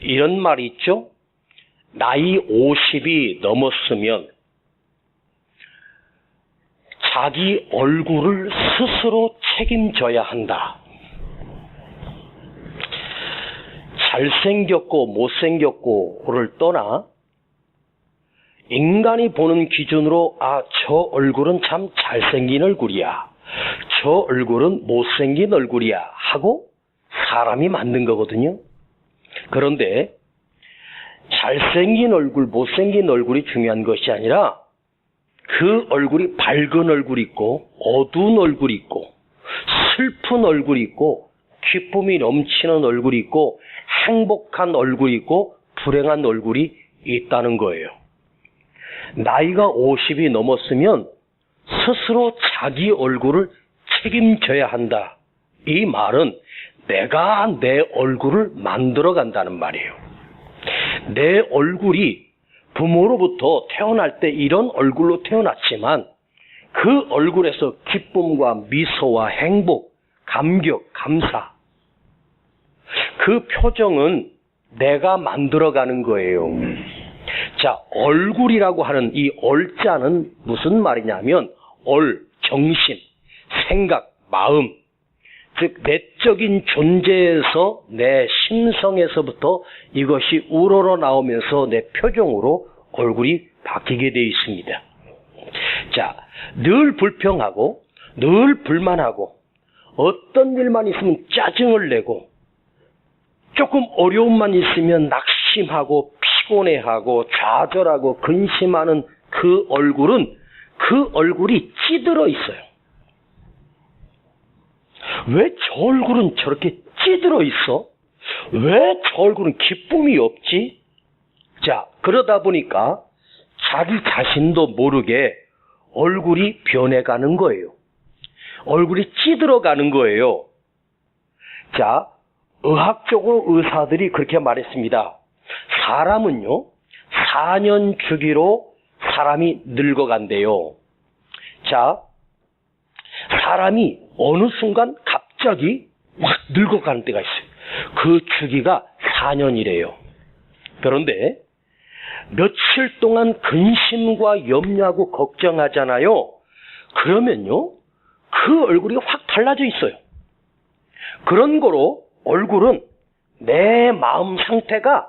이런 말이 있죠. 나이 50이 넘었으면 자기 얼굴을 스스로 책임져야 한다. 잘생겼고 못생겼고를 떠나 인간이 보는 기준으로 저 얼굴은 참 잘생긴 얼굴이야. 저 얼굴은 못생긴 얼굴이야 하고 사람이 만든 거거든요. 그런데 잘생긴 얼굴, 못생긴 얼굴이 중요한 것이 아니라 그 얼굴이 밝은 얼굴이 있고 어두운 얼굴이 있고 슬픈 얼굴이 있고 기쁨이 넘치는 얼굴이 있고 행복한 얼굴이 있고 불행한 얼굴이 있다는 거예요. 나이가 50이 넘었으면 스스로 자기 얼굴을 책임져야 한다. 이 말은 내가 내 얼굴을 만들어 간다는 말이에요. 내 얼굴이 부모로부터 태어날 때 이런 얼굴로 태어났지만 그 얼굴에서 기쁨과 미소와 행복, 감격, 감사 그 표정은 내가 만들어가는 거예요. 자, 얼굴이라고 하는 이 얼자는 무슨 말이냐면 정신, 생각, 마음 즉 내적인 존재에서 내 심성에서부터 이것이 우러러 나오면서 내 표정으로 얼굴이 바뀌게 되어 있습니다. 자, 늘 불평하고 늘 불만하고 어떤 일만 있으면 짜증을 내고 조금 어려움만 있으면 낙심하고 피곤해하고 좌절하고 근심하는 그 얼굴이 찌들어 있어요. 왜 저 얼굴은 저렇게 찌들어 있어? 왜 저 얼굴은 기쁨이 없지? 자, 그러다 보니까 자기 자신도 모르게 얼굴이 변해가는 거예요. 얼굴이 찌들어가는 거예요. 자, 의학적으로 의사들이 그렇게 말했습니다. 사람은요, 4년 주기로 사람이 늙어간대요. 자, 사람이 어느 순간 갑자기 확 늙어가는 때가 있어요. 그 주기가 4년이래요. 그런데 며칠 동안 근심과 염려하고 걱정하잖아요. 그러면요, 그 얼굴이 확 달라져 있어요. 그런 거로 얼굴은 내 마음 상태가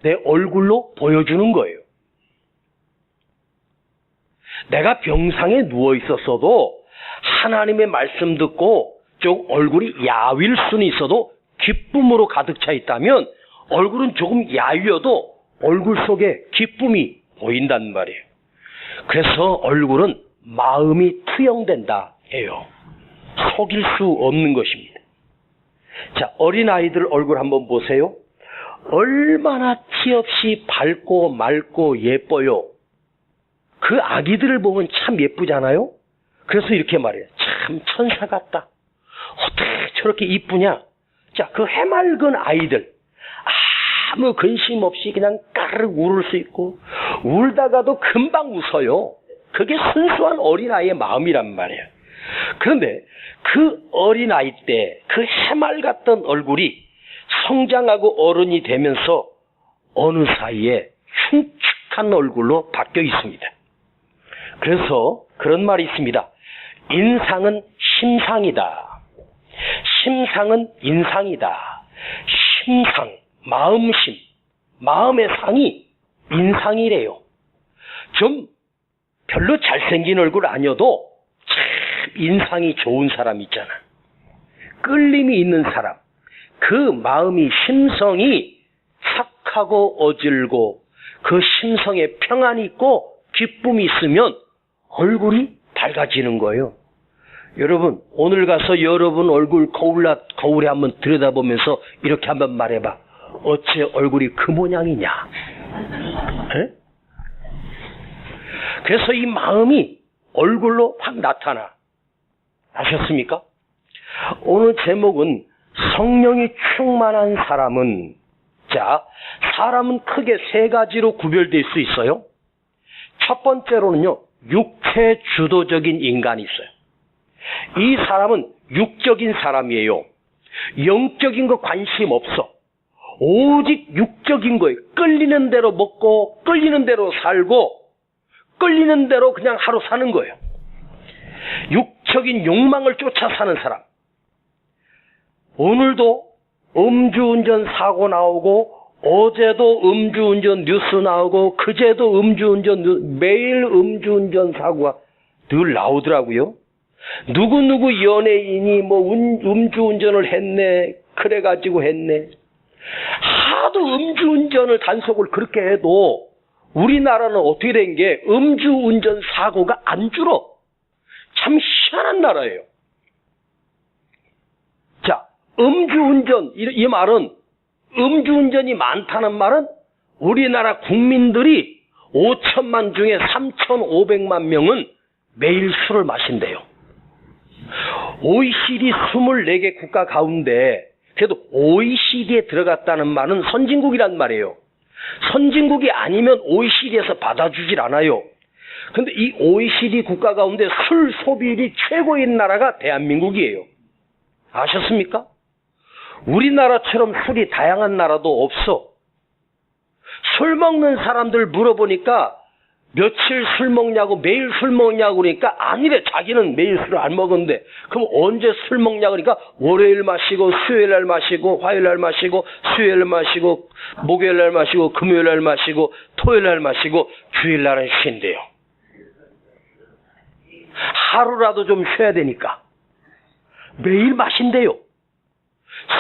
내 얼굴로 보여주는 거예요. 내가 병상에 누워 있었어도 하나님의 말씀 듣고 좀 얼굴이 야윌 수는 있어도 기쁨으로 가득 차 있다면 얼굴은 조금 야위어도 얼굴 속에 기쁨이 보인단 말이에요. 그래서 얼굴은 마음이 투영된다 해요. 속일 수 없는 것입니다. 자, 어린아이들 얼굴 한번 보세요. 얼마나 티 없이 밝고 맑고 예뻐요. 그 아기들을 보면 참 예쁘잖아요. 그래서 이렇게 말해요. 참 천사 같다. 어떻게 저렇게 이쁘냐. 자, 그 해맑은 아이들 아무 근심 없이 그냥 까르르 울을 수 있고 울다가도 금방 웃어요. 그게 순수한 어린아이의 마음이란 말이에요. 그런데 그 어린아이 때 그 해맑았던 얼굴이 성장하고 어른이 되면서 어느 사이에 흉측한 얼굴로 바뀌어 있습니다. 그래서 그런 말이 있습니다. 인상은 심상이다. 심상은 인상이다. 심상, 마음심, 마음의 상이 인상이래요. 좀 별로 잘생긴 얼굴 아니어도 참 인상이 좋은 사람 있잖아. 끌림이 있는 사람. 그 마음이 심성이 착하고 어질고 그 심성에 평안이 있고 기쁨이 있으면 얼굴이 밝아지는 거예요. 여러분, 오늘 가서 여러분 얼굴 거울에 한번 들여다보면서 이렇게 한번 말해봐. 어째 얼굴이 그 모양이냐? 에? 그래서 이 마음이 얼굴로 확 나타나. 아셨습니까? 오늘 제목은 성령이 충만한 사람은, 자, 사람은 크게 세 가지로 구별될 수 있어요. 첫 번째로는요, 육체 주도적인 인간이 있어요. 이 사람은 육적인 사람이에요. 영적인 거 관심 없어. 오직 육적인 거예요. 끌리는 대로 먹고 끌리는 대로 살고 끌리는 대로 그냥 하루 사는 거예요. 육적인 욕망을 쫓아 사는 사람. 오늘도 음주운전 사고 나오고 어제도 음주운전 뉴스 나오고 그제도 음주운전 매일 음주운전 사고가 늘 나오더라고요. 누구누구 연예인이 뭐 음주운전을 했네 그래가지고 했네. 하도 음주운전을 단속을 그렇게 해도 우리나라는 어떻게 된 게 음주운전 사고가 안 줄어. 참 희한한 나라예요. 자, 음주운전 이 말은 음주운전이 많다는 말은 우리나라 국민들이 5천만 중에 3,500만 명은 매일 술을 마신대요. OECD 24개 국가 가운데 그래도 OECD에 들어갔다는 말은 선진국이란 말이에요. 선진국이 아니면 OECD에서 받아주질 않아요. 근데 이 OECD 국가 가운데 술 소비율이 최고인 나라가 대한민국이에요. 아셨습니까? 우리나라처럼 술이 다양한 나라도 없어. 술 먹는 사람들 물어보니까 며칠 술 먹냐고 매일 술 먹냐고 그러니까 아니래. 자기는 매일 술을 안 먹었는데 그럼 언제 술 먹냐고 그러니까 월요일 마시고 수요일 날 마시고 화요일 날 마시고 수요일 날 마시고 목요일 날 마시고 금요일 날 마시고 토요일 날 마시고 주일 날은 쉰대요. 하루라도 좀 쉬어야 되니까 매일 마신대요.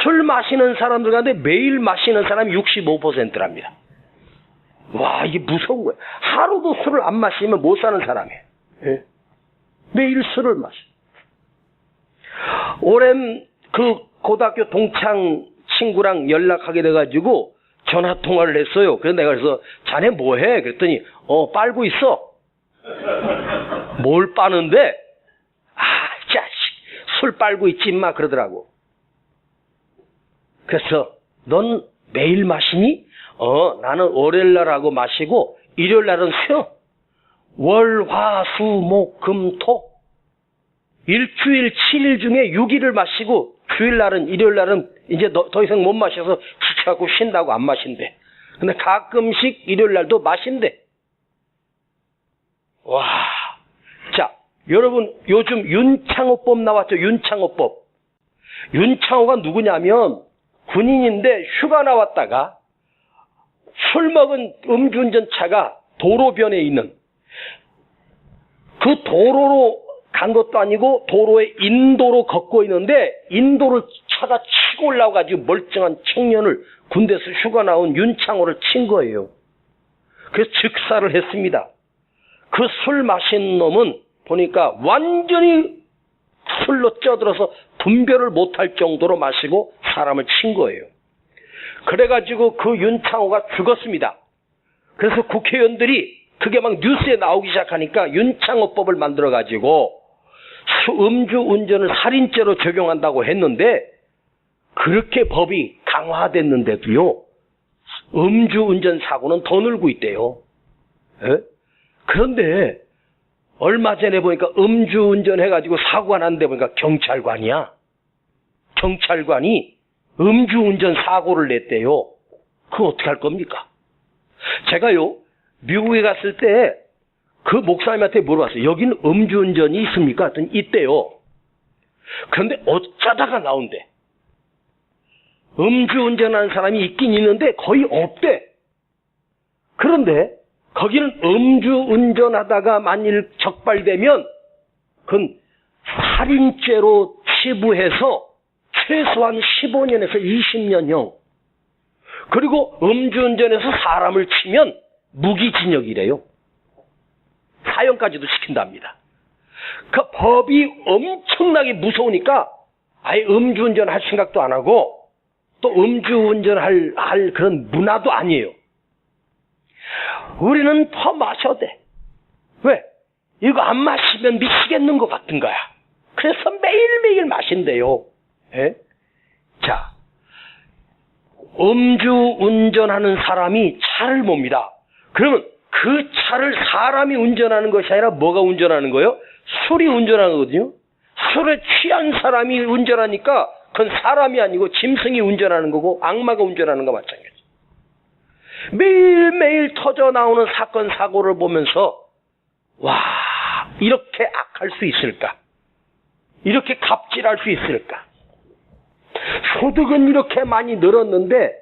술 마시는 사람들 가운데 매일 마시는 사람이 65%랍니다. 와, 이게 무서운 거야. 하루도 술을 안 마시면 못 사는 사람이에요. 예? 매일 술을 마셔. 오랜 그 고등학교 동창 친구랑 연락하게 돼가지고 전화 통화를 했어요. 그래서 내가 그래서 자네 뭐해? 그랬더니 빨고 있어. 뭘 빠는데? 아, 자식, 술 빨고 있지 임마 그러더라고. 그래서 넌 매일 마시니? 나는 월요일 날하고 마시고 일요일 날은 쉬어. 월, 화, 수, 목, 금, 토. 일주일 7일 중에 6일을 마시고 주일 날은 일요일 날은 이제 더 이상 못 마셔서 지쳐갖고 쉰다고 안 마신대. 근데 가끔씩 일요일 날도 마신대. 와. 자, 여러분 요즘 윤창호법 나왔죠. 윤창호법. 윤창호가 누구냐면 군인인데 휴가 나왔다가 술 먹은 음주운전차가 도로변에 있는 그 도로로 간 것도 아니고 도로에 인도로 걷고 있는데 인도를 차가 치고 올라와가지고 멀쩡한 청년을 군대에서 휴가 나온 윤창호를 친 거예요. 그래서 즉사를 했습니다. 그 술 마신 놈은 보니까 완전히 술로 쪄들어서 분별을 못할 정도로 마시고 사람을 친 거예요. 그래가지고 그 윤창호가 죽었습니다. 그래서 국회의원들이 그게 막 뉴스에 나오기 시작하니까 윤창호법을 만들어가지고 음주운전을 살인죄로 적용한다고 했는데 그렇게 법이 강화됐는데도요. 음주운전 사고는 더 늘고 있대요. 에? 그런데 얼마 전에 보니까 음주운전 해가지고 사고가 났는데 보니까 경찰관이야. 경찰관이 음주운전 사고를 냈대요. 그거 어떻게 할 겁니까? 제가요 미국에 갔을 때 그 목사님한테 물어봤어요. 여기는 음주운전이 있습니까? 했더니 있대요. 그런데 어쩌다가 나온대. 음주운전하는 사람이 있긴 있는데 거의 없대. 그런데 거기는 음주운전하다가 만일 적발되면 그건 살인죄로 치부해서 최소한 15년에서 20년형. 그리고 음주운전해서 사람을 치면 무기징역이래요. 사형까지도 시킨답니다. 그 법이 엄청나게 무서우니까 아예 음주운전 할 생각도 안 하고 또 음주운전 할 그런 문화도 아니에요. 우리는 더 마셔도 돼. 왜? 이거 안 마시면 미치겠는 것 같은 거야. 그래서 매일매일 마신대요. 예? 자, 음주운전하는 사람이 차를 몹니다. 그러면 그 차를 사람이 운전하는 것이 아니라 뭐가 운전하는 거예요? 술이 운전하는 거거든요. 술에 취한 사람이 운전하니까 그건 사람이 아니고 짐승이 운전하는 거고 악마가 운전하는 거 마찬가지. 매일매일 터져 나오는 사건 사고를 보면서 와, 이렇게 악할 수 있을까? 이렇게 갑질할 수 있을까? 소득은 이렇게 많이 늘었는데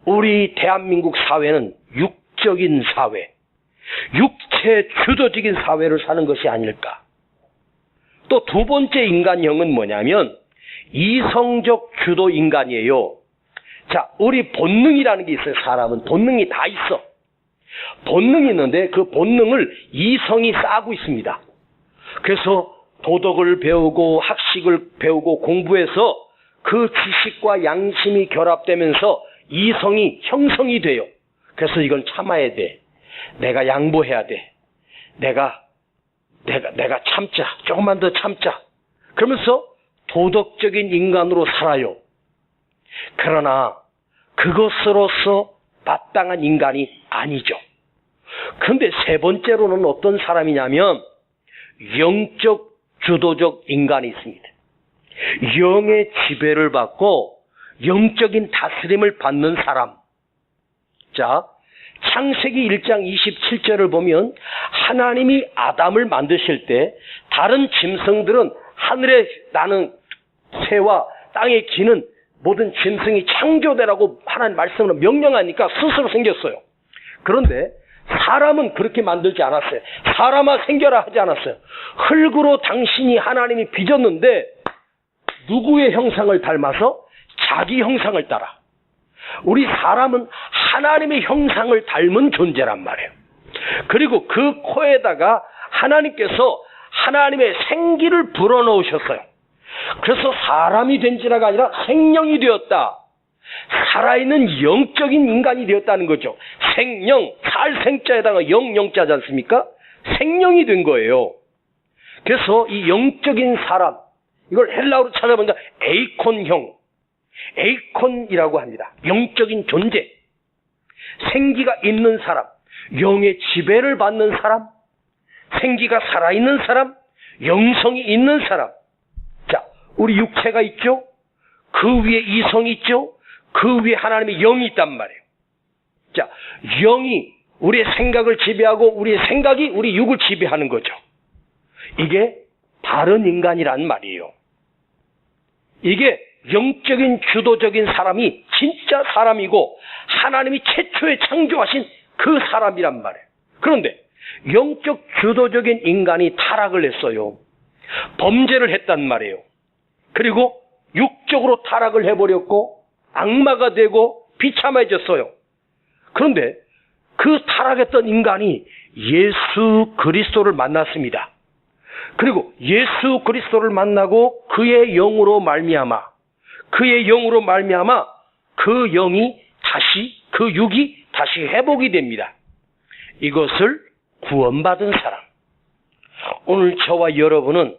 우리 대한민국 사회는 육적인 사회, 육체 주도적인 사회를 사는 것이 아닐까? 또 두 번째 인간형은 뭐냐면 이성적 주도 인간이에요. 자, 우리 본능이라는 게 있어요. 사람은 본능이 다 있어. 본능이 있는데 그 본능을 이성이 싸고 있습니다. 그래서 도덕을 배우고 학식을 배우고 공부해서 그 지식과 양심이 결합되면서 이성이 형성이 돼요. 그래서 이건 참아야 돼. 내가 양보해야 돼. 내가 참자. 조금만 더 참자. 그러면서 도덕적인 인간으로 살아요. 그러나 그것으로서 마땅한 인간이 아니죠. 그런데 세 번째로는 어떤 사람이냐면 영적 주도적 인간이 있습니다. 영의 지배를 받고 영적인 다스림을 받는 사람. 자, 창세기 1장 27절을 보면 하나님이 아담을 만드실 때 다른 짐승들은 하늘에 나는 새와 땅에 기는 모든 짐승이 창조되라고 하나님 말씀으로 명령하니까 스스로 생겼어요. 그런데 사람은 그렇게 만들지 않았어요. 사람아 생겨라 하지 않았어요. 흙으로 당신이 하나님이 빚었는데 누구의 형상을 닮아서? 자기 형상을 따라. 우리 사람은 하나님의 형상을 닮은 존재란 말이에요. 그리고 그 코에다가 하나님께서 하나님의 생기를 불어넣으셨어요. 그래서 사람이 된지라가 아니라 생명이 되었다. 살아있는 영적인 인간이 되었다는 거죠. 생명, 살생자에다가 영자지 않습니까? 생명이 된 거예요. 그래서 이 영적인 사람, 이걸 헬라어로 찾아보니까 에이콘형, 에이콘이라고 합니다. 영적인 존재, 생기가 있는 사람, 영의 지배를 받는 사람, 생기가 살아있는 사람, 영성이 있는 사람. 자, 우리 육체가 있죠? 그 위에 이성이 있죠? 그 위에 하나님의 영이 있단 말이에요. 자, 영이 우리의 생각을 지배하고 우리의 생각이 우리 육을 지배하는 거죠. 이게 바른 인간이란 말이에요. 이게 영적인 주도적인 사람이 진짜 사람이고 하나님이 최초에 창조하신 그 사람이란 말이에요. 그런데 영적 주도적인 인간이 타락을 했어요. 범죄를 했단 말이에요. 그리고 육적으로 타락을 해버렸고 악마가 되고 비참해졌어요. 그런데 그 타락했던 인간이 예수 그리스도를 만났습니다. 그리고 예수 그리스도를 만나고 그의 영으로 말미암아 그 영이 다시, 그 육이 다시 회복이 됩니다. 이것을 구원받은 사람. 오늘 저와 여러분은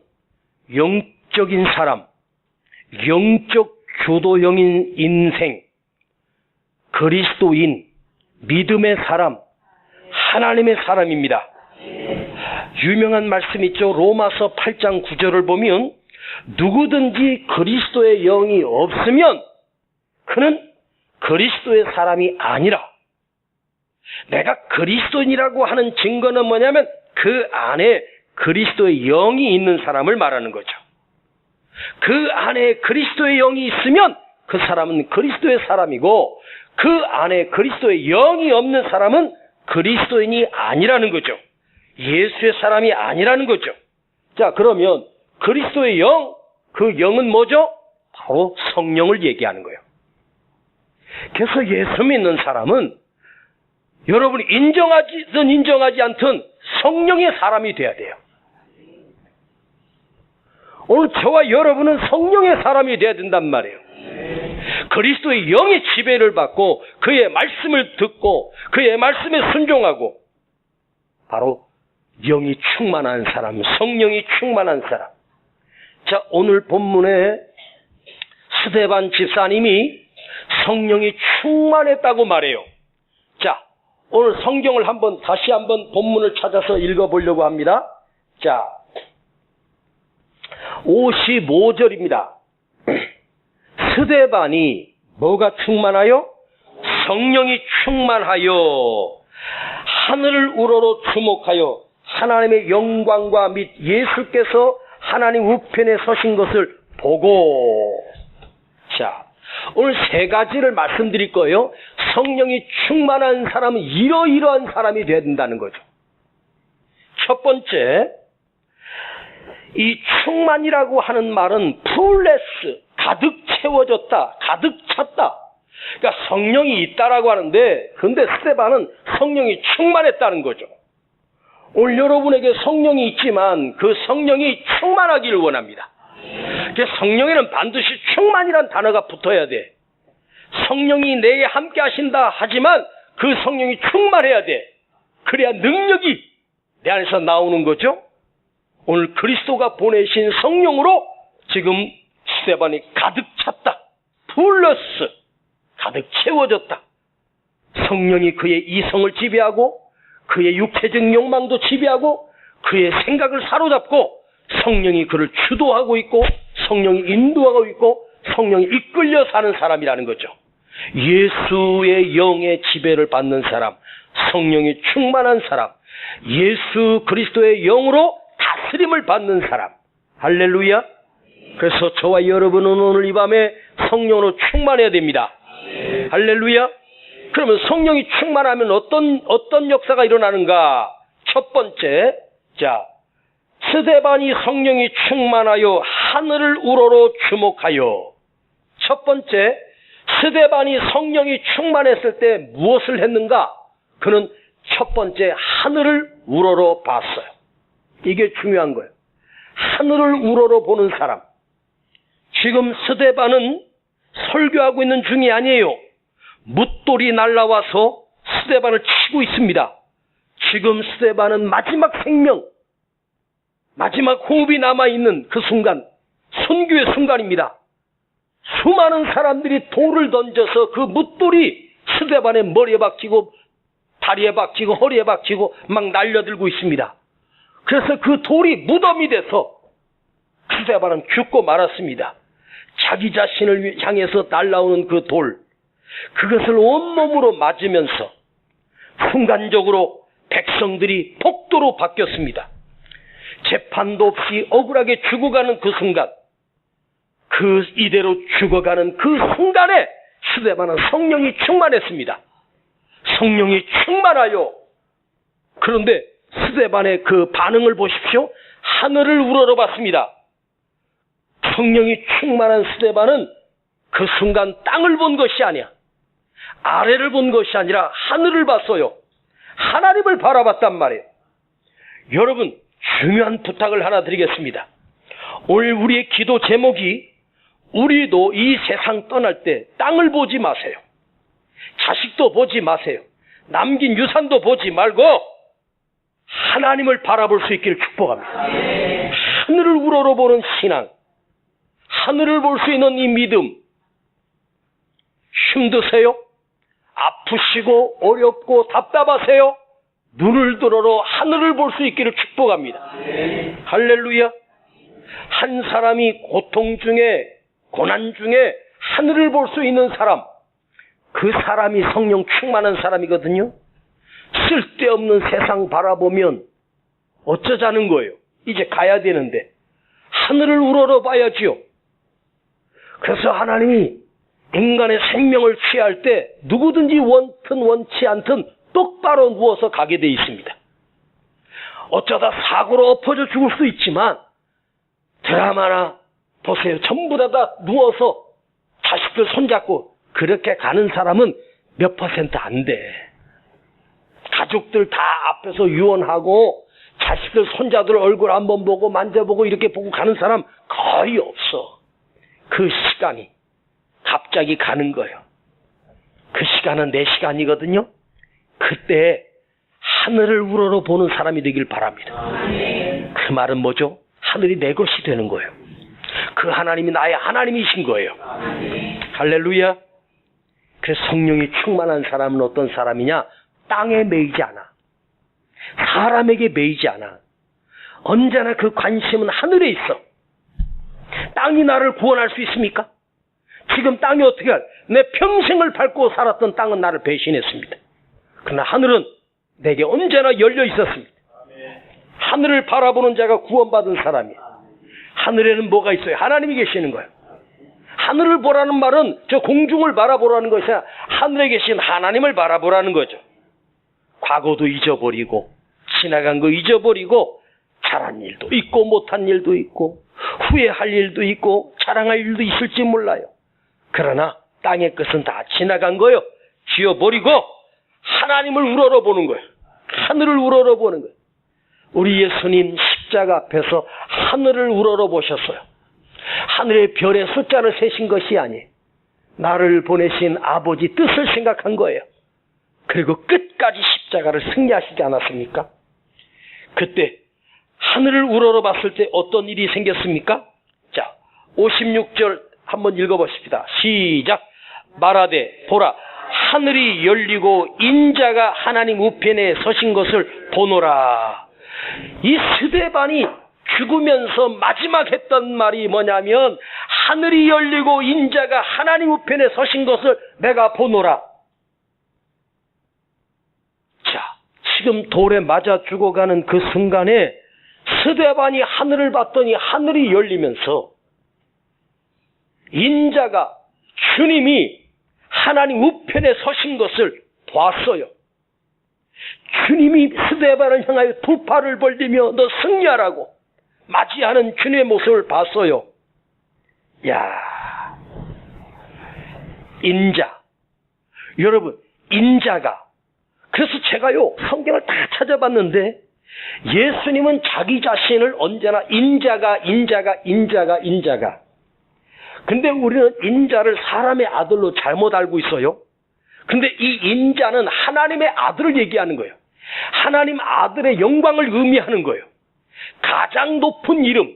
영적인 사람, 영적 주도형인 인생, 그리스도인, 믿음의 사람, 하나님의 사람입니다. 유명한 말씀 있죠. 로마서 8장 9절을 보면 누구든지 그리스도의 영이 없으면 그는 그리스도의 사람이 아니라. 내가 그리스도인이라고 하는 증거는 뭐냐면 그 안에 그리스도의 영이 있는 사람을 말하는 거죠. 그 안에 그리스도의 영이 있으면 그 사람은 그리스도의 사람이고 그 안에 그리스도의 영이 없는 사람은 그리스도인이 아니라는 거죠. 예수의 사람이 아니라는 거죠. 자, 그러면 그리스도의 영, 그 영은 뭐죠? 바로 성령을 얘기하는 거예요. 그래서 예수 믿는 사람은 여러분이 인정하든 인정하지 않든 성령의 사람이 돼야 돼요. 오늘 저와 여러분은 성령의 사람이 돼야 된단 말이에요. 그리스도의 영의 지배를 받고 그의 말씀을 듣고 그의 말씀에 순종하고 바로 영이 충만한 사람, 성령이 충만한 사람. 자, 오늘 본문에 스데반 집사님이 성령이 충만했다고 말해요. 자, 오늘 성경을 다시 한번 본문을 찾아서 읽어보려고 합니다. 자, 55절입니다. 스데반이 뭐가 충만하여? 성령이 충만하여 하늘을 우러러 주목하여 하나님의 영광과 및 예수께서 하나님 우편에 서신 것을 보고. 자, 오늘 세 가지를 말씀드릴 거예요. 성령이 충만한 사람은 이러이러한 사람이 돼야 된다는 거죠. 첫 번째, 이 충만이라고 하는 말은 풀레스, 가득 채워졌다, 가득 찼다. 그러니까 성령이 있다라고 하는데, 근데 스데반은 성령이 충만했다는 거죠. 오늘 여러분에게 성령이 있지만 그 성령이 충만하기를 원합니다. 성령에는 반드시 충만이란 단어가 붙어야 돼. 성령이 내게 함께 하신다 하지만 그 성령이 충만해야 돼. 그래야 능력이 내 안에서 나오는 거죠. 오늘 그리스도가 보내신 성령으로 지금 스데반이 가득 찼다. 플러스 가득 채워졌다. 성령이 그의 이성을 지배하고 그의 육체적 욕망도 지배하고 그의 생각을 사로잡고 성령이 그를 주도하고 있고 성령이 인도하고 있고 성령이 이끌려 사는 사람이라는 거죠. 예수의 영의 지배를 받는 사람, 성령이 충만한 사람, 예수 그리스도의 영으로 다스림을 받는 사람. 할렐루야. 그래서 저와 여러분은 오늘 이 밤에 성령으로 충만해야 됩니다. 할렐루야. 그러면 성령이 충만하면 어떤 역사가 일어나는가? 첫 번째, 자, 스데반이 성령이 충만하여 하늘을 우러러 주목하여. 첫 번째, 스데반이 성령이 충만했을 때 무엇을 했는가? 그는 첫 번째 하늘을 우러러 봤어요. 이게 중요한 거예요. 하늘을 우러러 보는 사람. 지금 스데반은 설교하고 있는 중이 아니에요. 뭇돌이 날라와서 스데반을 치고 있습니다. 지금 스데반은 마지막 생명, 마지막 호흡이 남아있는 그 순간, 순교의 순간입니다. 수많은 사람들이 돌을 던져서 그 뭇돌이 스데반의 머리에 박히고 다리에 박히고 허리에 박히고 막 날려들고 있습니다. 그래서 그 돌이 무덤이 돼서 스데반은 죽고 말았습니다. 자기 자신을 향해서 날라오는 그 돌, 그것을 온몸으로 맞으면서 순간적으로 백성들이 폭도로 바뀌었습니다. 재판도 없이 억울하게 죽어가는 그 순간, 그 이대로 죽어가는 그 순간에 스데반은 성령이 충만했습니다. 성령이 충만하여. 그런데 스데반의 그 반응을 보십시오. 하늘을 우러러 봤습니다. 성령이 충만한 스데반은 그 순간 땅을 본 것이 아니야. 아래를 본 것이 아니라 하늘을 봤어요. 하나님을 바라봤단 말이에요. 여러분, 중요한 부탁을 하나 드리겠습니다. 오늘 우리의 기도 제목이 우리도 이 세상 떠날 때 땅을 보지 마세요. 자식도 보지 마세요. 남긴 유산도 보지 말고 하나님을 바라볼 수 있기를 축복합니다. 하늘을 우러러 보는 신앙, 하늘을 볼 수 있는 이 믿음. 힘드세요? 아프시고 어렵고 답답하세요? 눈을 들어러 하늘을 볼 수 있기를 축복합니다. 할렐루야. 한 사람이 고통 중에 고난 중에 하늘을 볼 수 있는 사람, 그 사람이 성령 충만한 사람이거든요. 쓸데없는 세상 바라보면 어쩌자는 거예요. 이제 가야 되는데 하늘을 우러러 봐야지요. 그래서 하나님이 인간의 생명을 취할 때 누구든지 원든 원치 않든 똑바로 누워서 가게 돼 있습니다. 어쩌다 사고로 엎어져 죽을 수 있지만 드라마나 보세요. 전부 다 누워서 자식들 손잡고 그렇게 가는 사람은 몇 % 안 돼. 가족들 다 앞에서 유언하고 자식들 손자들 얼굴 한번 보고 만져보고 이렇게 보고 가는 사람 거의 없어. 그 시간이 갑자기 가는 거예요. 그 시간은 내 시간이거든요. 그때 하늘을 우러러 보는 사람이 되길 바랍니다. 그 말은 뭐죠? 하늘이 내 것이 되는 거예요. 그 하나님이 나의 하나님이신 거예요. 할렐루야. 그래서 성령이 충만한 사람은 어떤 사람이냐? 땅에 매이지 않아. 사람에게 매이지 않아. 언제나 그 관심은 하늘에 있어. 땅이 나를 구원할 수 있습니까? 지금 땅이 어떻게 할? 내 평생을 밟고 살았던 땅은 나를 배신했습니다. 그러나 하늘은 내게 언제나 열려 있었습니다. 하늘을 바라보는 자가 구원받은 사람이에요. 하늘에는 뭐가 있어요? 하나님이 계시는 거예요. 하늘을 보라는 말은 저 공중을 바라보라는 것이 아니라 하늘에 계신 하나님을 바라보라는 거죠. 과거도 잊어버리고 지나간 거 잊어버리고 잘한 일도 있고 못한 일도 있고 후회할 일도 있고 자랑할 일도 있을지 몰라요. 그러나 땅의 것은 다 지나간 거예요. 지워버리고 하나님을 우러러보는 거예요. 하늘을 우러러보는 거예요. 우리 예수님 십자가 앞에서 하늘을 우러러보셨어요. 하늘의 별의 숫자를 세신 것이 아니에요. 나를 보내신 아버지 뜻을 생각한 거예요. 그리고 끝까지 십자가를 승리하시지 않았습니까? 그때 하늘을 우러러봤을 때 어떤 일이 생겼습니까? 자, 56절 한번 읽어보십시다. 시작. 말하되 보라 하늘이 열리고 인자가 하나님 우편에 서신 것을 보노라. 이 스데반이 죽으면서 마지막 했던 말이 뭐냐면 하늘이 열리고 인자가 하나님 우편에 서신 것을 내가 보노라. 자, 지금 돌에 맞아 죽어가는 그 순간에 스데반이 하늘을 봤더니 하늘이 열리면서 인자가 주님이 하나님 우편에 서신 것을 봤어요. 주님이 스데반을 향하여 두 팔을 벌리며 너 승리하라고 맞이하는 주님의 모습을 봤어요. 야, 인자. 여러분, 인자가. 그래서 제가요, 성경을 다 찾아봤는데 예수님은 자기 자신을 언제나 인자가. 근데 우리는 인자를 사람의 아들로 잘못 알고 있어요. 근데 이 인자는 하나님의 아들을 얘기하는 거예요. 하나님 아들의 영광을 의미하는 거예요. 가장 높은 이름,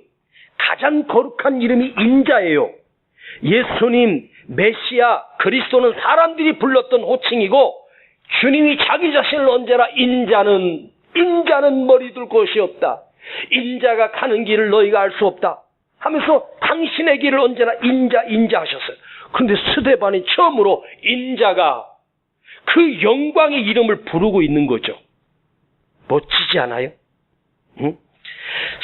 가장 거룩한 이름이 인자예요. 예수님, 메시아, 그리스도는 사람들이 불렀던 호칭이고 주님이 자기 자신을 언제나 인자는 머리 둘 곳이 없다. 인자가 가는 길을 너희가 알 수 없다 하면서 당신의 길을 언제나 인자 하셨어요. 그런데 스데반이 처음으로 인자가 그 영광의 이름을 부르고 있는 거죠. 멋지지 않아요? 응?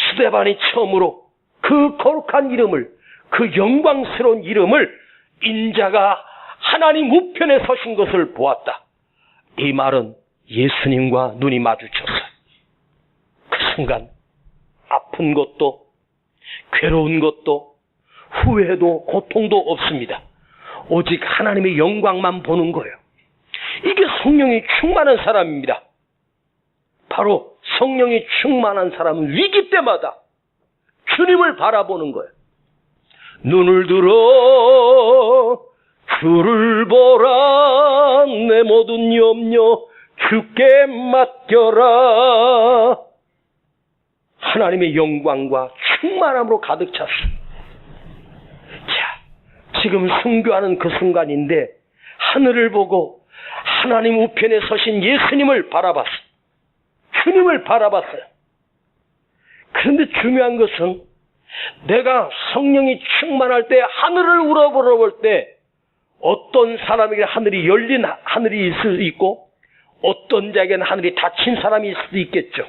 스데반이 처음으로 그 거룩한 이름을, 그 영광스러운 이름을 인자가 하나님 우편에 서신 것을 보았다. 이 말은 예수님과 눈이 마주쳤어요. 그 순간 아픈 것도 괴로운 것도 후회도 고통도 없습니다. 오직 하나님의 영광만 보는 거예요. 이게 성령이 충만한 사람입니다. 바로 성령이 충만한 사람은 위기 때마다 주님을 바라보는 거예요. 눈을 들어 주를 보라 내 모든 염려 주께 맡겨라. 하나님의 영광과 충만함으로 가득 찼어요. 자, 지금 순교하는 그 순간인데 하늘을 보고 하나님 우편에 서신 예수님을 바라봤어요. 주님을 바라봤어요. 그런데 중요한 것은 내가 성령이 충만할 때 하늘을 우러볼 때 어떤 사람에게 하늘이 열린 하늘이 있을 수 있고 어떤 자에게는 하늘이 닫힌 사람이 있을 수도 있겠죠.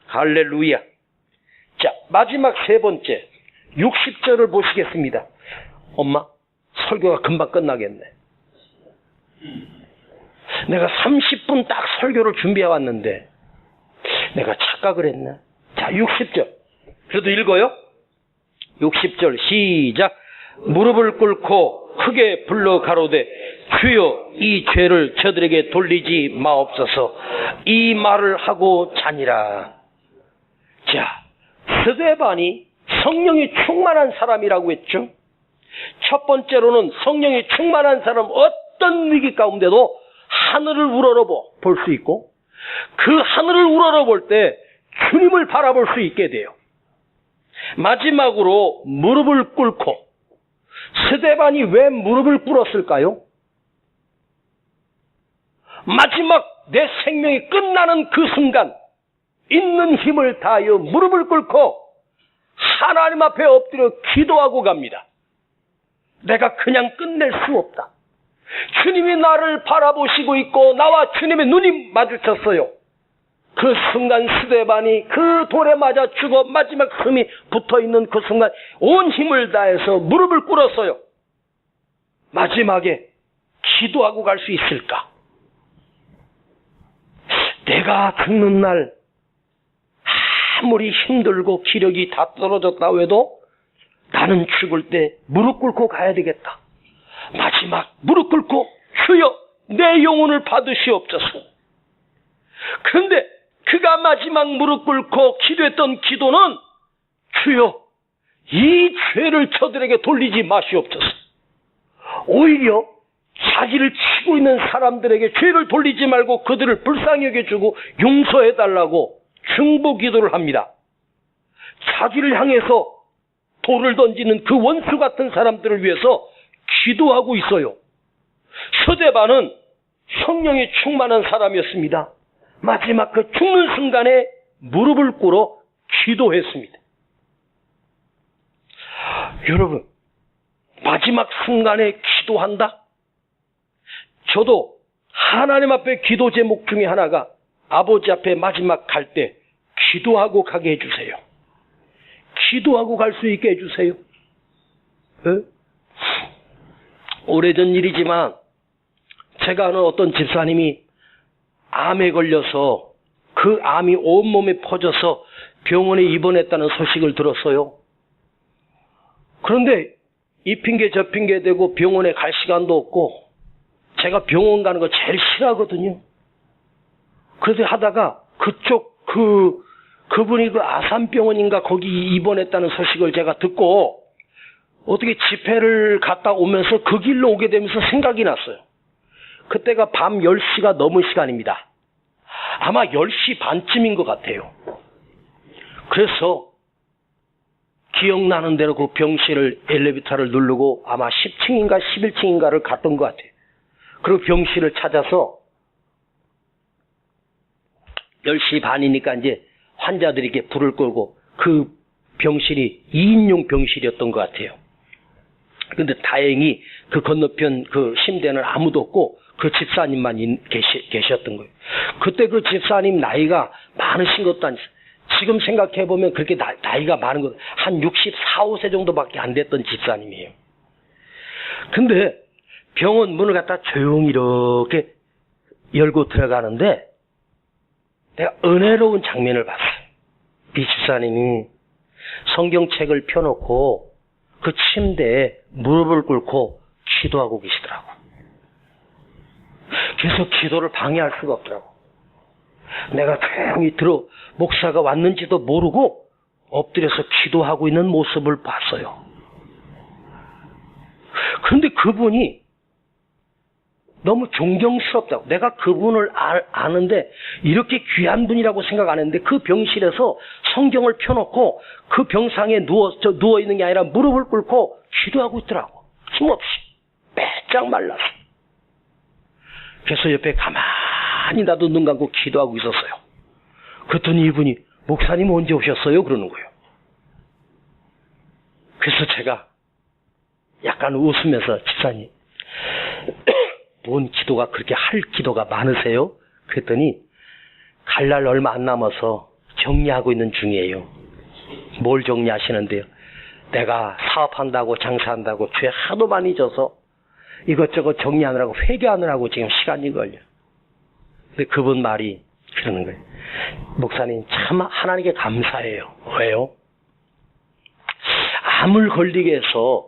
할렐루야. 자, 마지막 세 번째 60절을 보시겠습니다. 엄마, 설교가 금방 끝나겠네. 내가 30분 딱 설교를 준비해 왔는데 내가 착각을 했나? 자, 60절. 그래도 읽어요. 60절 시작. 무릎을 꿇고 크게 불러 가로되 주여 이 죄를 저들에게 돌리지 마옵소서. 이 말을 하고 자니라. 자, 스데반이 성령이 충만한 사람이라고 했죠. 첫 번째로는 성령이 충만한 사람 어떤 위기 가운데도 하늘을 우러러 볼 수 있고 그 하늘을 우러러 볼 때 주님을 바라볼 수 있게 돼요. 마지막으로 무릎을 꿇고 스데반이 왜 무릎을 꿇었을까요? 마지막 내 생명이 끝나는 그 순간 있는 힘을 다하여 무릎을 꿇고 하나님 앞에 엎드려 기도하고 갑니다. 내가 그냥 끝낼 수 없다. 주님이 나를 바라보시고 있고 나와 주님의 눈이 마주쳤어요. 그 순간 스데반이 그 돌에 맞아 죽어 마지막 숨이 붙어있는 그 순간 온 힘을 다해서 무릎을 꿇었어요. 마지막에 기도하고 갈 수 있을까? 내가 죽는 날 아무리 힘들고 기력이 다 떨어졌다 해도 나는 죽을 때 무릎 꿇고 가야 되겠다. 마지막 무릎 꿇고 주여 내 영혼을 받으시옵소서. 그런데 그가 마지막 무릎 꿇고 기도했던 기도는 주여 이 죄를 저들에게 돌리지 마시옵소서. 오히려 자기를 치고 있는 사람들에게 죄를 돌리지 말고 그들을 불쌍히 여겨주고 용서해달라고 중보 기도를 합니다. 자기를 향해서 돌을 던지는 그 원수 같은 사람들을 위해서 기도하고 있어요. 스데반은 성령이 충만한 사람이었습니다. 마지막 그 죽는 순간에 무릎을 꿇어 기도했습니다. 여러분, 마지막 순간에 기도한다? 저도 하나님 앞에 기도 제목 중에 하나가 아버지 앞에 마지막 갈 때 기도하고 가게 해주세요. 기도하고 갈 수 있게 해주세요. 네? 오래전 일이지만 제가 아는 어떤 집사님이 암에 걸려서 그 암이 온몸에 퍼져서 병원에 입원했다는 소식을 들었어요. 그런데 이 핑계 저 핑계 대고 병원에 갈 시간도 없고 제가 병원 가는 거 제일 싫어하거든요. 그래서 하다가 그분이 그 아산병원인가 거기 입원했다는 소식을 제가 듣고 어떻게 집회를 갔다 오면서 그 길로 오게 되면서 생각이 났어요. 그때가 밤 10시가 넘은 시간입니다. 아마 10시 반쯤인 것 같아요. 그래서 기억나는 대로 그 병실을 엘리베이터를 누르고 아마 10층인가 11층인가를 갔던 것 같아요. 그리고 병실을 찾아서 10시 반이니까 이제 환자들이 이렇게 불을 끄고 그 병실이 2인용 병실이었던 것 같아요. 근데 다행히 그 건너편 그 침대는 아무도 없고 그 집사님만 계셨던 거예요. 그때 그 집사님 나이가 많으신 것도 아니었어요. 지금 생각해보면 그렇게 나이가 많은 것, 한 64, 5세 정도밖에 안 됐던 집사님이에요. 근데 병원 문을 갖다 조용히 이렇게 열고 들어가는데 내가 은혜로운 장면을 봤어요. 이 집사님이 성경책을 펴놓고 그 침대에 무릎을 꿇고 기도하고 계시더라고. 그래서 기도를 방해할 수가 없더라고. 내가 조용히 목사가 왔는지도 모르고 엎드려서 기도하고 있는 모습을 봤어요. 그런데 그분이 너무 존경스럽다고. 내가 그분을 아는데 이렇게 귀한 분이라고 생각 안 했는데 그 병실에서 성경을 펴놓고 그 병상에 누워있는 게 아니라 무릎을 꿇고 기도하고 있더라고. 힘없이. 빼짝 말라서. 그래서 옆에 가만히 나도 눈 감고 기도하고 있었어요. 그랬더니 이분이 목사님 언제 오셨어요? 그러는 거예요. 그래서 제가 약간 웃으면서 집사님 뭔 기도가 그렇게 할 기도가 많으세요? 그랬더니 갈 날 얼마 안 남아서 정리하고 있는 중이에요. 뭘 정리하시는데요? 내가 사업한다고 장사한다고 죄 하도 많이 져서 이것저것 정리하느라고 회개하느라고 지금 시간이 걸려. 근데 그분 말이 그러는 거예요. 목사님 참 하나님께 감사해요. 왜요? 암을 걸리게 해서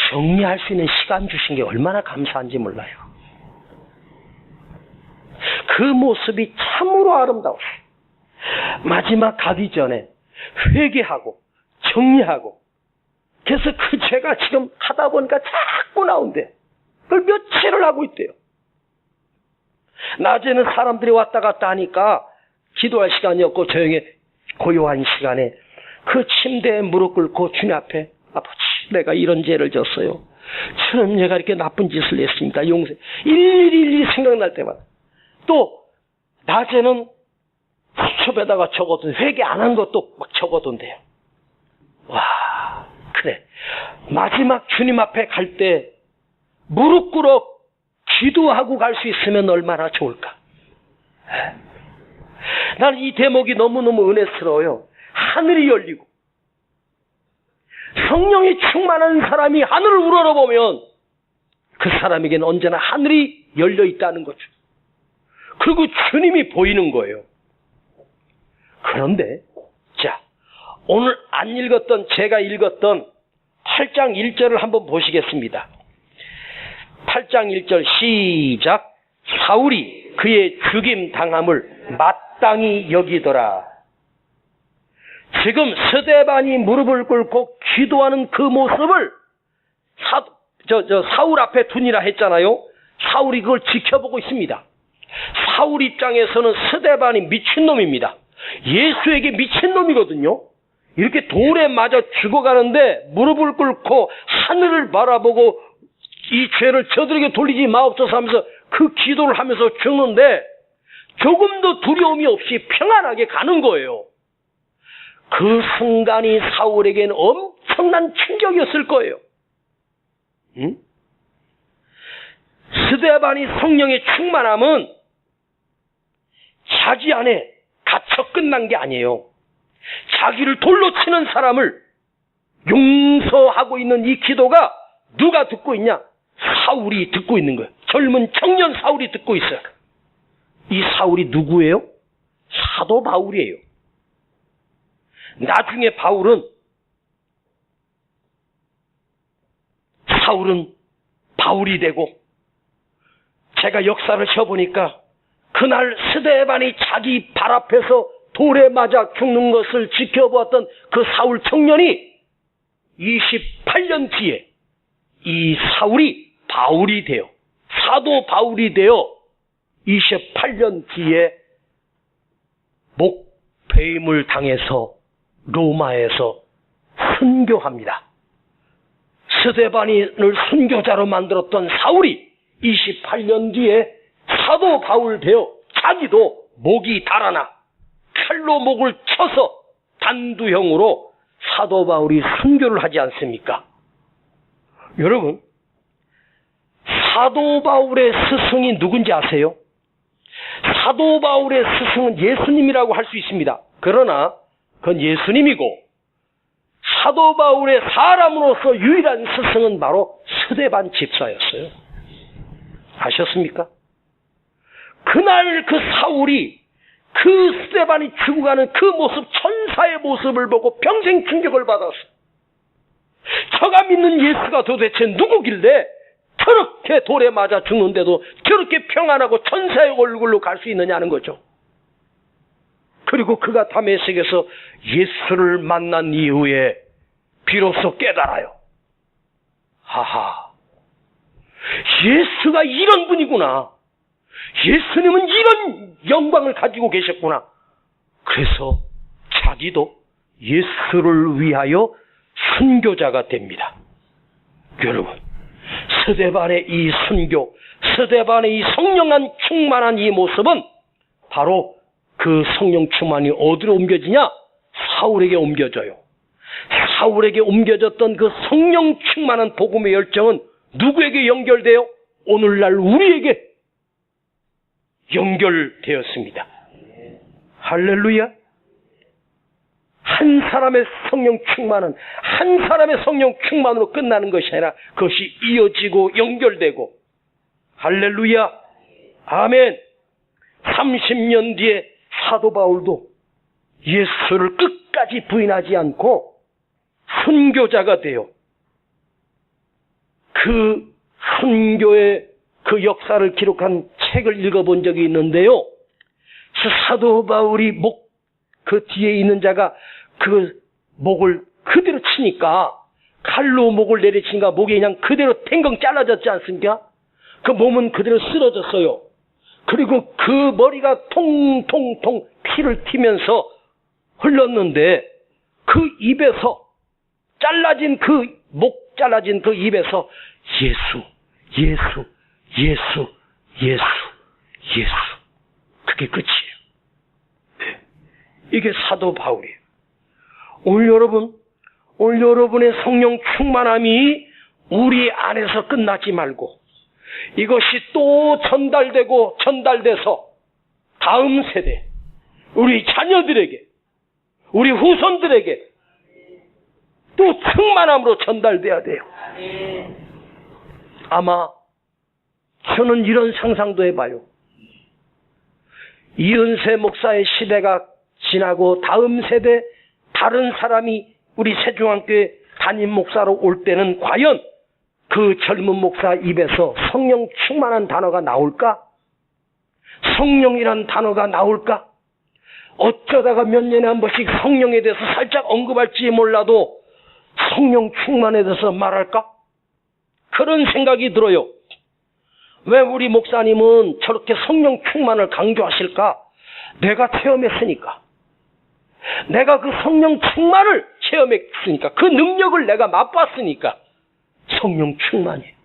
정리할 수 있는 시간 주신 게 얼마나 감사한지 몰라요. 그 모습이 참으로 아름다웠어요. 마지막 가기 전에 회개하고 정리하고 그래서 그 죄가 지금 하다 보니까 자꾸 나온대. 그걸 며칠을 하고 있대요. 낮에는 사람들이 왔다 갔다 하니까 기도할 시간이 없고 조용히 고요한 시간에 그 침대에 무릎 꿇고 주님 앞에 아버지 내가 이런 죄를 졌어요. 저는 내가 이렇게 나쁜 짓을 했습니다. 용서. 일일이 생각날 때마다. 또 낮에는 수첩에다가 적어둔 회개 안 한 것도 막 적어둔대요. 와 그래 마지막 주님 앞에 갈 때 무릎 꿇어 기도하고 갈 수 있으면 얼마나 좋을까. 나는 이 대목이 너무너무 은혜스러워요. 하늘이 열리고 성령이 충만한 사람이 하늘을 우러러보면 그 사람에게는 언제나 하늘이 열려 있다는 거죠. 그리고 주님이 보이는 거예요. 그런데 자, 오늘 안 읽었던, 제가 읽었던 8장 1절을 한번 보시겠습니다. 8장 1절 시작. 사울이 그의 죽임 당함을 마땅히 여기더라. 지금 스데반이 무릎을 꿇고 기도하는 그 모습을 사울 앞에 두니라 했잖아요. 사울이 그걸 지켜보고 있습니다. 사울 입장에서는 스데반이 미친놈입니다. 예수에게 미친놈이거든요. 이렇게 돌에 맞아 죽어가는데 무릎을 꿇고 하늘을 바라보고 이 죄를 저들에게 돌리지 마옵소서 하면서 그 기도를 하면서 죽는데 조금도 두려움이 없이 평안하게 가는 거예요. 그 순간이 사울에게는 엄청난 충격이었을 거예요. 응? 스데반이 성령의 충만함은 자기 안에 갇혀 끝난 게 아니에요. 자기를 돌로 치는 사람을 용서하고 있는 이 기도가 누가 듣고 있냐? 사울이 듣고 있는 거예요. 젊은 청년 사울이 듣고 있어요. 이 사울이 누구예요? 사도 바울이에요. 나중에 사울은 바울이 되고, 제가 역사를 쳐보니까 그날 스데반이 자기 발 앞에서 돌에 맞아 죽는 것을 지켜보았던 그 사울 청년이 28년 뒤에 이 사울이 바울이 되어, 사도 바울이 되어 28년 뒤에 목배임을 당해서 로마에서 순교합니다. 스데반을 순교자로 만들었던 사울이 28년 뒤에 사도 바울 되어 자기도 목이 달아나 칼로 목을 쳐서 단두형으로 사도 바울이 순교를 하지 않습니까? 여러분, 사도 바울의 스승이 누군지 아세요? 사도 바울의 스승은 예수님이라고 할 수 있습니다. 그러나 그건 예수님이고, 사도 바울의 사람으로서 유일한 스승은 바로 스데반 집사였어요. 아셨습니까? 그날 그 사울이 그 스데반이 죽어가는 그 모습, 천사의 모습을 보고 평생 충격을 받았어. 저가 믿는 예수가 도대체 누구길래 저렇게 돌에 맞아 죽는데도 저렇게 평안하고 천사의 얼굴로 갈 수 있느냐는 거죠. 그리고 그가 다메섹에서 예수를 만난 이후에 비로소 깨달아요. 하하, 예수가 이런 분이구나. 예수님은 이런 영광을 가지고 계셨구나. 그래서 자기도 예수를 위하여 순교자가 됩니다. 여러분, 스데반의 이 순교, 스데반의 이 성령한 충만한 이 모습은 바로 그 성령 충만이 어디로 옮겨지냐? 사울에게 옮겨져요. 사울에게 옮겨졌던 그 성령 충만한 복음의 열정은 누구에게 연결돼요? 오늘날 우리에게 연결되었습니다. 할렐루야. 한 사람의 성령 충만은 한 사람의 성령 충만으로 끝나는 것이 아니라 그것이 이어지고 연결되고, 할렐루야. 아멘. 30년 뒤에 사도 바울도 예수를 끝까지 부인하지 않고 순교자가 되어 그 순교의 그 역사를 기록한 책을 읽어본 적이 있는데요. 사도 바울이 그 뒤에 있는 자가 그 목을 그대로 치니까, 칼로 목을 내리치니까 목이 그냥 그대로 탱강 잘라졌지 않습니까? 그 몸은 그대로 쓰러졌어요. 그리고 그 머리가 통통통 피를 튀면서 흘렀는데, 그 입에서 잘라진 목 잘라진 그 입에서 예수, 예수, 예수, 예수, 예수. 그게 끝이에요. 네. 이게 사도 바울이에요. 오늘 여러분, 오늘 여러분의 성령 충만함이 우리 안에서 끝나지 말고 이것이 또 전달돼서 다음 세대, 우리 자녀들에게, 우리 후손들에게 또 충만함으로 전달돼야 돼요. 아마 저는 이런 상상도 해봐요. 이은세 목사의 시대가 지나고 다음 세대 다른 사람이 우리 세종안교회 담임 목사로 올 때는 과연 그 젊은 목사 입에서 성령 충만한 단어가 나올까? 성령이란 단어가 나올까? 어쩌다가 몇 년에 한 번씩 성령에 대해서 살짝 언급할지 몰라도 성령 충만에 대해서 말할까? 그런 생각이 들어요. 왜 우리 목사님은 저렇게 성령 충만을 강조하실까? 내가 체험했으니까. 내가 그 성령 충만을 체험했으니까. 그 능력을 내가 맛봤으니까. 성령 충만이에요.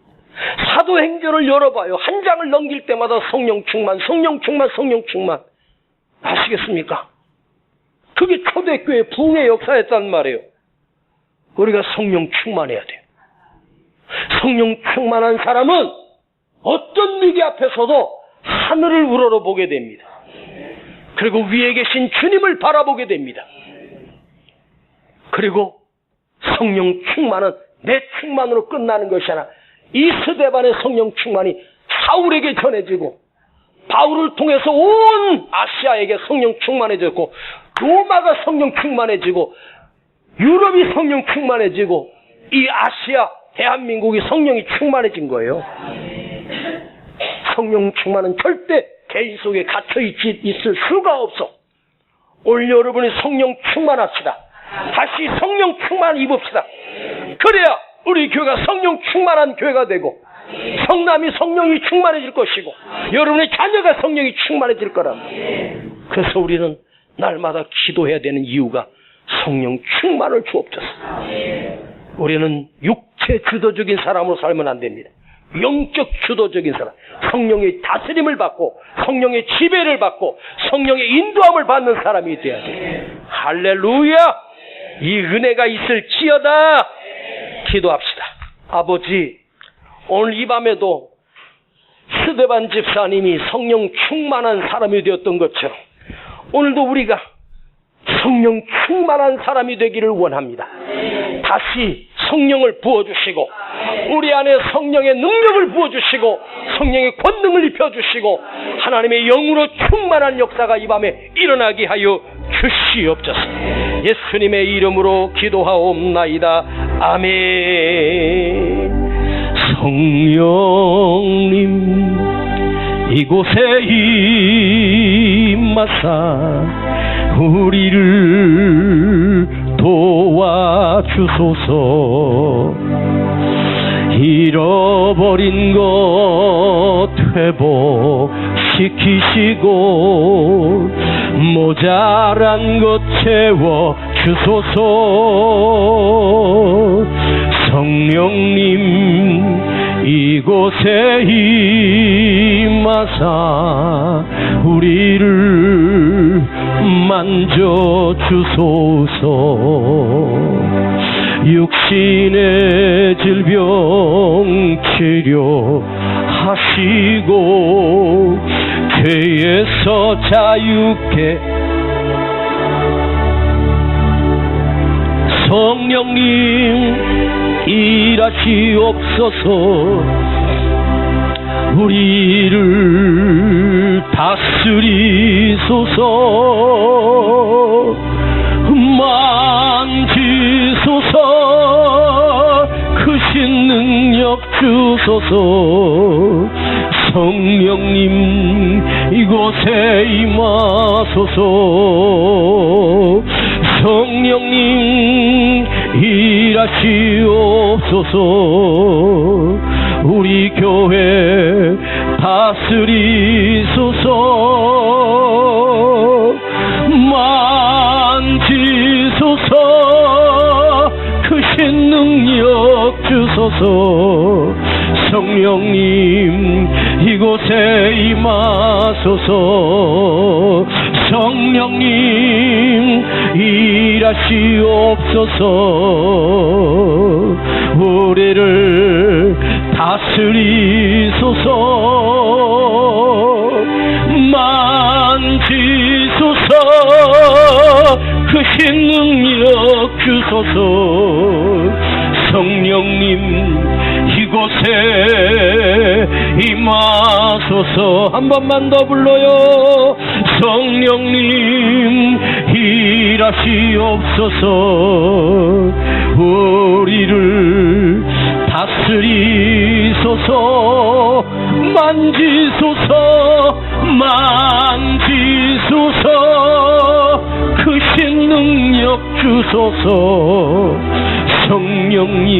사도행전을 열어봐요. 한 장을 넘길 때마다 성령 충만, 성령 충만, 성령 충만. 아시겠습니까? 그게 초대교회 부흥의 역사였단 말이에요. 우리가 성령 충만해야 돼요. 성령 충만한 사람은 어떤 위기 앞에서도 하늘을 우러러보게 됩니다. 그리고 위에 계신 주님을 바라보게 됩니다. 그리고 성령 충만은 내 충만으로 끝나는 것이 아니라 이 스데반의 성령 충만이 사울에게 전해지고 바울을 통해서 온 아시아에게 성령 충만해졌고 로마가 성령 충만해지고 유럽이 성령 충만해지고 이 아시아 대한민국이 성령이 충만해진 거예요. 성령 충만은 절대 개인 속에 갇혀있을 수가 없어. 오늘 여러분이 성령 충만합시다. 다시 성령 충만 입읍시다. 그래야 우리 교회가 성령 충만한 교회가 되고 성남이 성령이 충만해질 것이고 여러분의 자녀가 성령이 충만해질 거랍니다. 그래서 우리는 날마다 기도해야 되는 이유가 성령 충만을 주옵소서. 우리는 육체 주도적인 사람으로 살면 안 됩니다. 영적 주도적인 사람, 성령의 다스림을 받고 성령의 지배를 받고 성령의 인도함을 받는 사람이 되어야 돼요. 할렐루야! 이 은혜가 있을지어다. 기도합시다. 아버지, 오늘 이 밤에도 스데반 집사님이 성령 충만한 사람이 되었던 것처럼 오늘도 우리가 성령 충만한 사람이 되기를 원합니다. 다시 성령을 부어주시고 우리 안에 성령의 능력을 부어주시고 성령의 권능을 입혀주시고 하나님의 영으로 충만한 역사가 이 밤에 일어나게 하여 주시옵소서. 예수님의 이름으로 기도하옵나이다. 아멘. 성령님 이곳에 임하사 우리를 도와주소서. 잃어버린 것 회복시키시고 모자란 것 채워주소서. 성령님 이곳에 임하사 우리를 만져주소서. 육신의 질병 치료하시고 죄에서 자유케 성령님 일하시옵소서. 우리를 다스리소서. 만지소서. 크신 능력 주소서. 성령님 이곳에 임하소서. 성령님 일하시옵소서. 우리 교회 다스리소서. 만지소서. 크신 능력 주소서. 성령님 이곳에 임하소서. 성령님 일하시옵소서. 우리를 다스리소서. 만지소서. 크신 능력 주소서. 성령님 이곳에 임하소서. 한 번만 더 불러요. 성령님 일하시옵소서. 우리를 다스리소서. 만지소서. 만지소서. 크신 능력 주소서. 성령님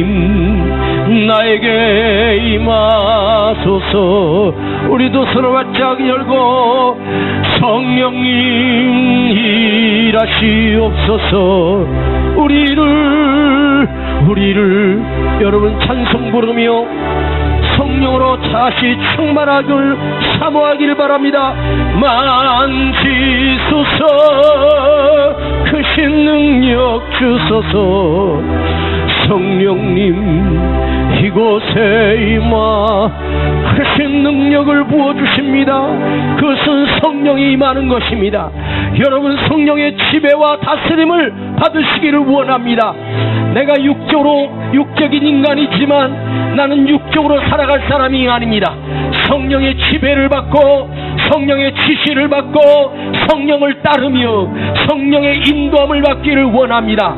나에게 임하소서. 우리도 서로 바짝 열고 성령님 일하시옵소서. 우리를 여러분 찬송 부르며 성령으로 다시 충만하길 사모하기를 바랍니다. 만지소서. 크신 능력 주소서. 성령님 이곳에 임하 크신 능력을 부어주십니다. 그것은 성령이 임하는 것입니다. 여러분 성령의 지배와 다스림을 받으시기를 원합니다. 내가 육적인 인간이지만 나는 육적으로 살아갈 사람이 아닙니다. 성령의 지배를 받고 성령의 지시를 받고 성령을 따르며 성령의 인도함을 받기를 원합니다.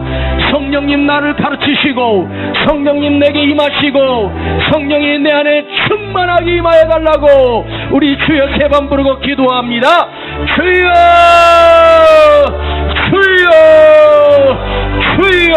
성령님 나를 가르치시고 성령님 내게 임하시고 성령이 내 안에 충만하게 임하여 달라고 우리 주여 세 번 부르고 기도합니다. 주여 주여 주여